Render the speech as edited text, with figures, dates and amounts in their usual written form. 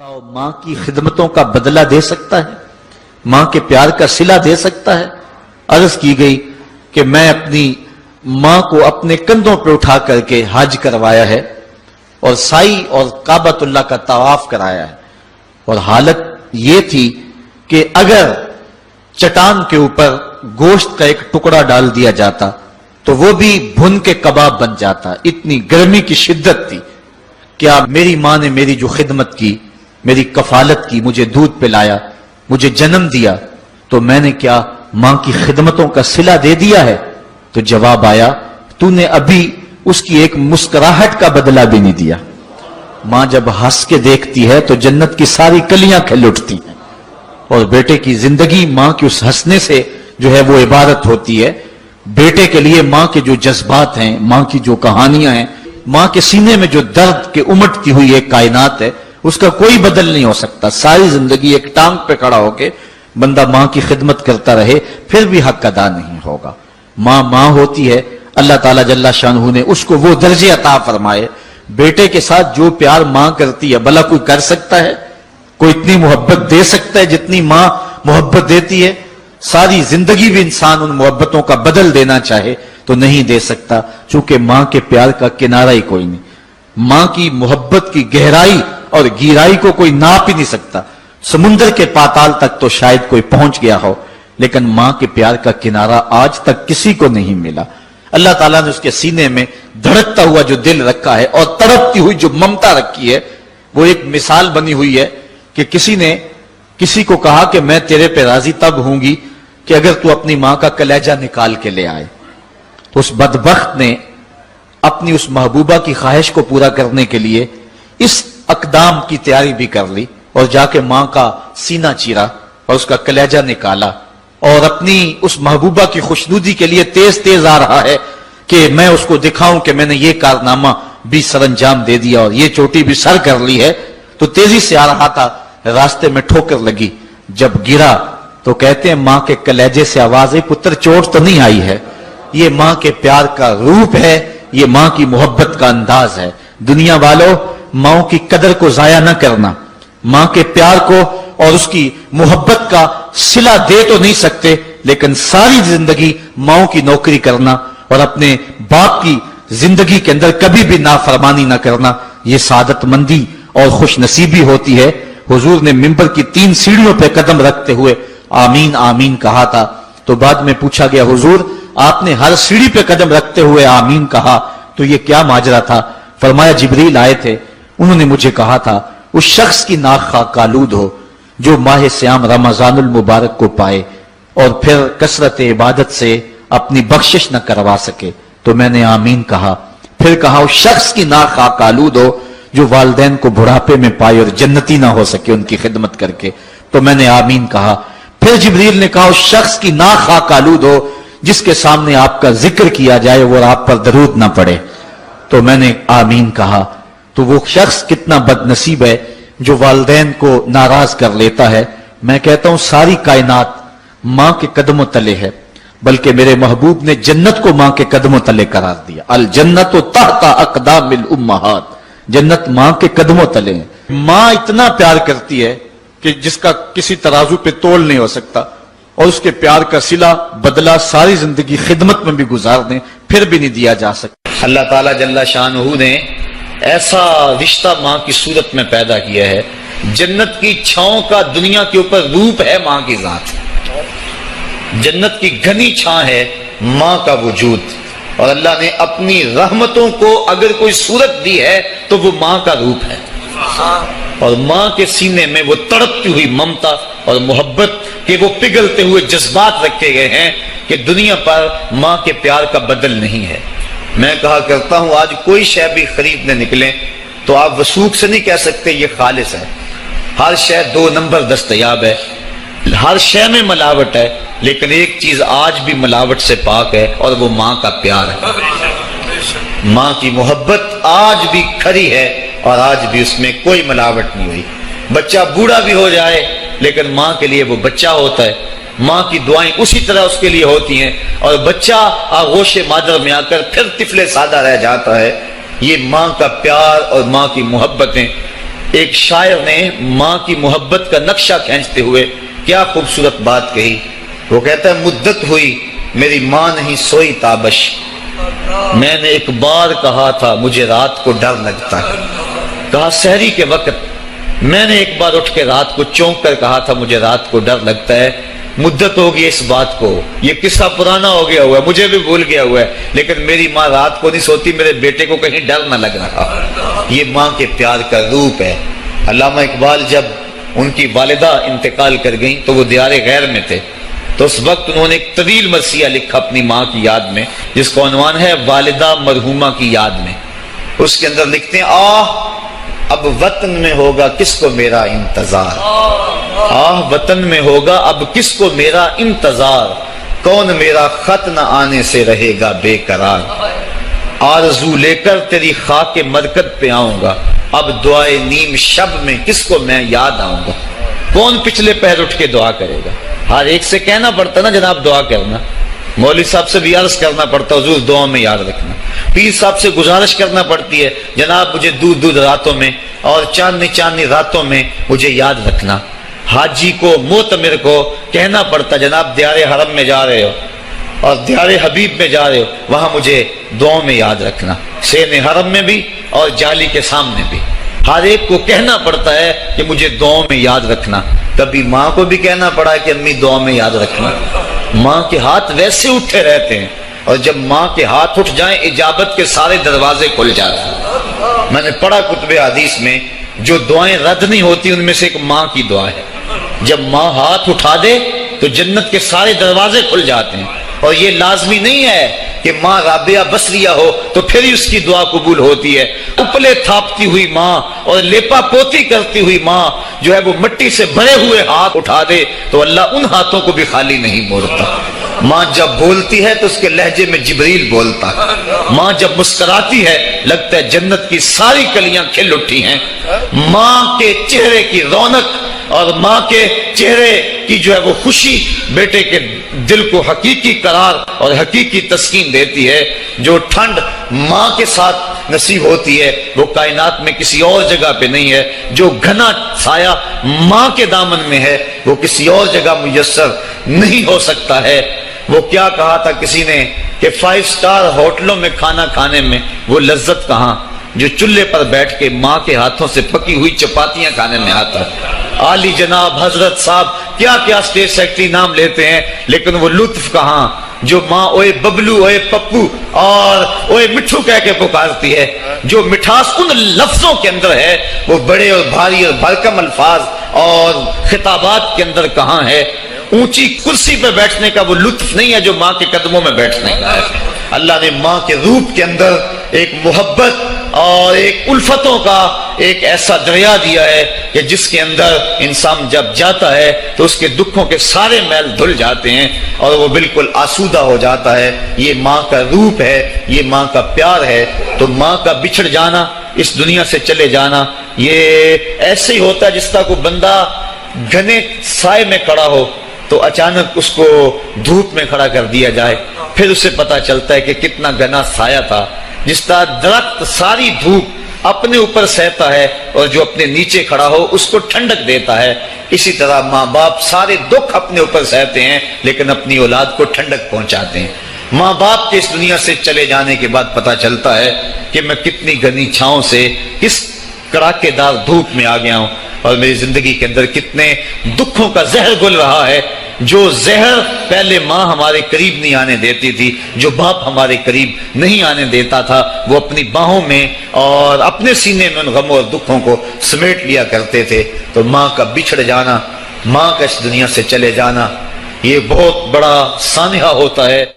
माँ की खिदमतों का बदला दे सकता है, माँ के प्यार का सिला दे सकता है। अर्ज की गई कि मैं अपनी माँ को अपने कंधों पर उठा करके हज करवाया है और साई और काबतुल्लाह का तवाफ कराया है, और हालत ये थी कि अगर चट्टान के ऊपर गोश्त का एक टुकड़ा डाल दिया जाता तो वो भी भुन के कबाब बन जाता। इतनी गर्मी की शिद्दत थी। क्या मेरी माँ ने मेरी जो खिदमत की, मेरी कफालत की, मुझे दूध पिलाया, मुझे जन्म दिया, तो मैंने क्या मां की खिदमतों का सिला दे दिया है? तो जवाब आया, तूने अभी उसकी एक मुस्कुराहट का बदला भी नहीं दिया। मां जब हंस के देखती है तो जन्नत की सारी कलियां खिल उठती हैं, और बेटे की जिंदगी मां के उस हंसने से जो है वो इबारत होती है। बेटे के लिए मां के जो जज्बात हैं, मां की जो कहानियां हैं, मां के सीने में जो दर्द के उमटती हुई एक कायनात है, उसका कोई बदल नहीं हो सकता। सारी जिंदगी एक टांग पे खड़ा होके बंदा मां की खिदमत करता रहे, फिर भी हक अदा नहीं होगा। मां मां होती है, अल्लाह ताला जल्ला शानहू ने उसको वो दर्जे अता फरमाए। बेटे के साथ जो प्यार मां करती है, भला कोई कर सकता है? कोई इतनी मोहब्बत दे सकता है जितनी मां मोहब्बत देती है? सारी जिंदगी भी इंसान उन मोहब्बतों का बदल देना चाहे तो नहीं दे सकता, चूंकि मां के प्यार का किनारा ही कोई नहीं। मां की मोहब्बत की गहराई और गहराई को कोई नाप ही नहीं सकता। समुद्र के पाताल तक तो शायद कोई पहुंच गया हो, लेकिन मां के प्यार का किनारा आज तक किसी को नहीं मिला। अल्लाह ताला ने उसके सीने में धड़कता हुआ जो दिल रखा है और तड़पती हुई जो ममता रखी है, वो एक मिसाल बनी हुई है कि किसी ने किसी को कहा कि मैं तेरे पे राजी तब हूंगी कि अगर तू अपनी मां का कलेजा निकाल के ले आए। तो उस बदबख्त ने अपनी उस महबूबा की ख्वाहिश को पूरा करने के लिए इस अकदाम की तैयारी भी कर ली, और जाके मां का सीना चीरा और उसका कलेजा निकाला, और अपनी उस महबूबा की खुशनुदी के लिए तेज तेज आ रहा है कि मैं उसको दिखाऊं कि मैंने ये कारनामा भी सरंजाम दे दिया और ये चोटी भी सर कर ली है। तो तेजी से आ रहा था, रास्ते में ठोकर लगी। जब गिरा तो कहते हैं मां के कलेजे से आवाज आई, पुत्र चोट तो नहीं आई है? ये मां के प्यार का रूप है, ये मां की मोहब्बत का अंदाज है। दुनिया वालों, मां की कदर को जाया न करना। मां के प्यार को और उसकी मोहब्बत का सिला दे तो नहीं सकते, लेकिन सारी जिंदगी मां की नौकरी करना और अपने बाप की जिंदगी के अंदर कभी भी नाफरमानी न करना, यह सादतमंदी और खुशनसीबी होती है। हुजूर ने मिंबर की 3 सीढ़ियों पर कदम रखते हुए आमीन आमीन कहा था। तो बाद में पूछा गया, हुजूर आपने हर सीढ़ी पे कदम रखते हुए आमीन कहा, तो ये क्या माजरा था? फरमाया, जिब्रील आए थे, उन्होंने मुझे कहा था उस शख्स की नाक खाक आलूद हो जो माह श्याम रमजानुल मुबारक को पाए और फिर कसरत इबादत से अपनी बख्शिश न करवा सके। तो मैंने आमीन कहा। फिर कहा, उस शख्स की नाक खाक आलूद हो जो वालिदैन को बुढ़ापे में पाए और जन्नती ना हो सके उनकी खिदमत करके। तो मैंने आमीन कहा। फिर जिब्रील ने कहा, उस शख्स की नाक खाक आलूद हो जिसके सामने आपका जिक्र किया जाए और आप पर दरूद ना पड़े। तो मैंने आमीन कहा। तो वो शख्स कितना बदनसीब है जो वालिदैन को नाराज कर लेता है। मैं कहता हूं सारी कायनात मां के कदमों तले है, बल्कि मेरे महबूब ने जन्नत को मां के कदमों तले करार दिया। अल जन्नत तहता अक़दामिल उम्महात, जन्नत मां के कदमों तले है। मां इतना प्यार करती है कि जिसका किसी तराजू पे तोल नहीं हो सकता, और उसके प्यार का सिला बदला सारी जिंदगी खिदमत में भी गुजार दें फिर भी नहीं दिया जा सकता। अल्लाह ताला जल्ला शानहू ने ऐसा रिश्ता मां की सूरत में पैदा किया है, जन्नत की छांव का दुनिया के ऊपर रूप है मां की जात। जन्नत की घनी छां है मां का वजूद, और अल्लाह ने अपनी रहमतों को अगर कोई सूरत दी है तो वो मां का रूप है। और मां के सीने में वो तड़पती हुई ममता और मोहब्बत के वो पिघलते हुए जज्बात रखे गए हैं कि दुनिया पर मां के प्यार का बदल नहीं है। मैं कहा करता हूं, आज कोई शय भी खरीदने निकले तो आप वसूख से नहीं कह सकते ये खालिस है। हर शय 2 नंबर दस्तयाब है, हर शय में मिलावट है, लेकिन एक चीज आज भी मिलावट से पाक है, और वो मां का प्यार है। मां की मोहब्बत आज भी खरी है और आज भी उसमें कोई मिलावट नहीं हुई। बच्चा बूढ़ा भी हो जाए लेकिन मां के लिए वो बच्चा होता है। मां की दुआएं उसी तरह उसके लिए होती हैं, और बच्चा आगोश मादर में आकर फिर तिफले सादा रह जाता है। ये मां का प्यार और मां की मोहब्बतें ایک شاعر نے ماں کی محبت کا نقشہ کھینچتے ہوئے کیا خوبصورت بات کہی. وہ کہتا ہے مدت ہوئی میری ماں نہیں سوئی تابش، میں نے ایک بار کہا تھا مجھے رات کو ڈر لگتا ہے. کہا سحری کے وقت میں نے ایک بار اٹھ کے رات کو چونک کر کہا تھا مجھے رات کو ڈر لگتا ہے. مدت ہو گئی اس بات کو، یہ قصہ پرانا ہو گیا ہوا ہے، مجھے بھی بھول گیا ہوا ہے، لیکن میری ماں رات کو نہیں سوتی، میرے بیٹے کو کہیں ڈر نہ لگ رہا. یہ ماں کے پیار کا روپ ہے. علامہ اقبال جب ان کی والدہ انتقال کر گئیں تو وہ دیار غیر میں تھے، تو اس وقت انہوں نے ایک طویل مرثیہ لکھا اپنی ماں کی یاد میں، جس کا عنوان ہے والدہ مرحومہ کی یاد میں. اس کے اندر لکھتے ہیں آہ اب وطن میں ہوگا کس کو میرا انتظار، آہ وطن میں ہوگا اب کس کو میرا انتظار، کون میرا خط نہ آنے سے رہے گا بے قرار، آرزو لے کر تیری خاک مرکت پہ آؤں گا، اب دعائے نیم شب میں کس کو میں یاد آؤں گا. کون پچھلے پہر اٹھ کے دعا کرے گا؟ ہر ایک سے کہنا پڑتا نا جناب دعا کرنا، مولوی صاحب سے بھی عرض کرنا پڑتا حضور دعا میں یاد رکھنا، پیر صاحب سے گزارش کرنا پڑتی ہے جناب مجھے دودھ دودھ راتوں میں اور چاندنی چاندنی راتوں میں مجھے یاد رکھنا. حاجی کو معتمر کو کہنا پڑتا جناب دیار حرم میں جا رہے ہو اور دیار حبیب میں جا رہے ہو وہاں مجھے دعاؤں میں یاد رکھنا، سین حرم میں بھی اور جالی کے سامنے بھی. ہر ایک کو کہنا پڑتا ہے کہ مجھے دعاؤں میں یاد رکھنا. کبھی ماں کو بھی کہنا پڑا کہ امی دعاؤں میں یاد رکھنا. ماں کے ہاتھ ویسے اٹھے رہتے ہیں، اور جب ماں کے ہاتھ اٹھ جائیں اجابت کے سارے دروازے کھل جاتے ہیں. میں نے پڑھا کتب حدیث میں جو دعائیں رد نہیں ہوتی ان میں سے ایک ماں کی دعا ہے. جب ماں ہاتھ اٹھا دے تو جنت کے سارے دروازے کھل جاتے ہیں. اور یہ لازمی نہیں ہے کہ ماں رابعہ بصریہ ہو تو پھر ہی اس کی دعا قبول ہوتی ہے. اپلے تھاپتی ہوئی ماں اور لیپا پوتی کرتی ہوئی ماں جو ہے وہ مٹی سے بھرے ہوئے ہاتھ اٹھا دے تو اللہ ان ہاتھوں کو بھی خالی نہیں موڑتا. ماں جب بولتی ہے تو اس کے لہجے میں جبریل بولتا ہے. ماں جب مسکراتی ہے لگتا ہے جنت کی ساری کلیاں کھل اٹھی ہیں. ماں کے چہرے کی رونق اور ماں کے چہرے کی جو ہے وہ خوشی بیٹے کے دل کو حقیقی قرار اور حقیقی تسکین دیتی ہے. جو ٹھنڈ ماں کے ساتھ نصیب ہوتی ہے وہ کائنات میں کسی اور جگہ پہ نہیں ہے. جو گھنا سایہ ماں کے دامن میں ہے وہ کسی اور جگہ میسر نہیں ہو سکتا ہے. وہ کیا کہا تھا کسی نے کہ 5 اسٹار ہوٹلوں میں کھانا کھانے میں وہ لذت کہاں جو چولہے پر بیٹھ کے ماں کے ہاتھوں سے پکی ہوئی چپاتیاں کھانے میں آتا ہے. عالی جناب حضرت صاحب کیا کیا اسٹیٹ سیکرٹری نام لیتے ہیں لیکن وہ لطف کہاں جو ماں اوئے ببلو اوئے پپو اور اوئے مٹھو کہہ کے پکارتی ہے. جو مٹھاس ان لفظوں کے اندر ہے وہ بڑے اور بھاری اور بھرکم الفاظ اور خطابات کے اندر کہاں ہے. اونچی کرسی پہ بیٹھنے کا وہ لطف نہیں ہے جو ماں کے قدموں میں بیٹھنے کا ہے. اللہ نے ماں کے روپ کے اندر ایک محبت اور ایک الفتوں کا ایک ایسا دریا دیا ہے کہ جس کے اندر انسان جب جاتا ہے تو اس کے دکھوں کے سارے میل دھل جاتے ہیں اور وہ بالکل آسودہ ہو جاتا ہے. یہ ماں کا روپ ہے، یہ ماں کا پیار ہے. تو ماں کا بچھڑ جانا، اس دنیا سے چلے جانا، یہ ایسے ہی ہوتا ہے جس طرح کوئی بندہ گھنے سائے میں کھڑا ہو تو اچانک اس کو دھوپ میں کھڑا کر دیا جائے، پھر اسے پتا چلتا ہے کہ کتنا گھنا سایہ تھا. جس طرح درخت ساری دھوپ اپنے اوپر سہتا ہے اور جو اپنے نیچے کھڑا ہو اس کو ٹھنڈک دیتا ہے، اسی طرح ماں باپ سارے دکھ اپنے اوپر سہتے ہیں لیکن اپنی اولاد کو ٹھنڈک پہنچاتے ہیں. ماں باپ کے اس دنیا سے چلے جانے کے بعد پتا چلتا ہے کہ میں کتنی گھنی چھاؤں سے کس کڑاکے دار دھوپ میں آ گیا ہوں اور میری زندگی کے اندر کتنے دکھوں کا زہر گل رہا ہے. جو زہر پہلے ماں ہمارے قریب نہیں آنے دیتی تھی، جو باپ ہمارے قریب نہیں آنے دیتا تھا، وہ اپنی باہوں میں اور اپنے سینے میں ان غموں اور دکھوں کو سمیٹ لیا کرتے تھے. تو ماں کا بچھڑ جانا، ماں کا اس دنیا سے چلے جانا، یہ بہت بڑا سانحہ ہوتا ہے.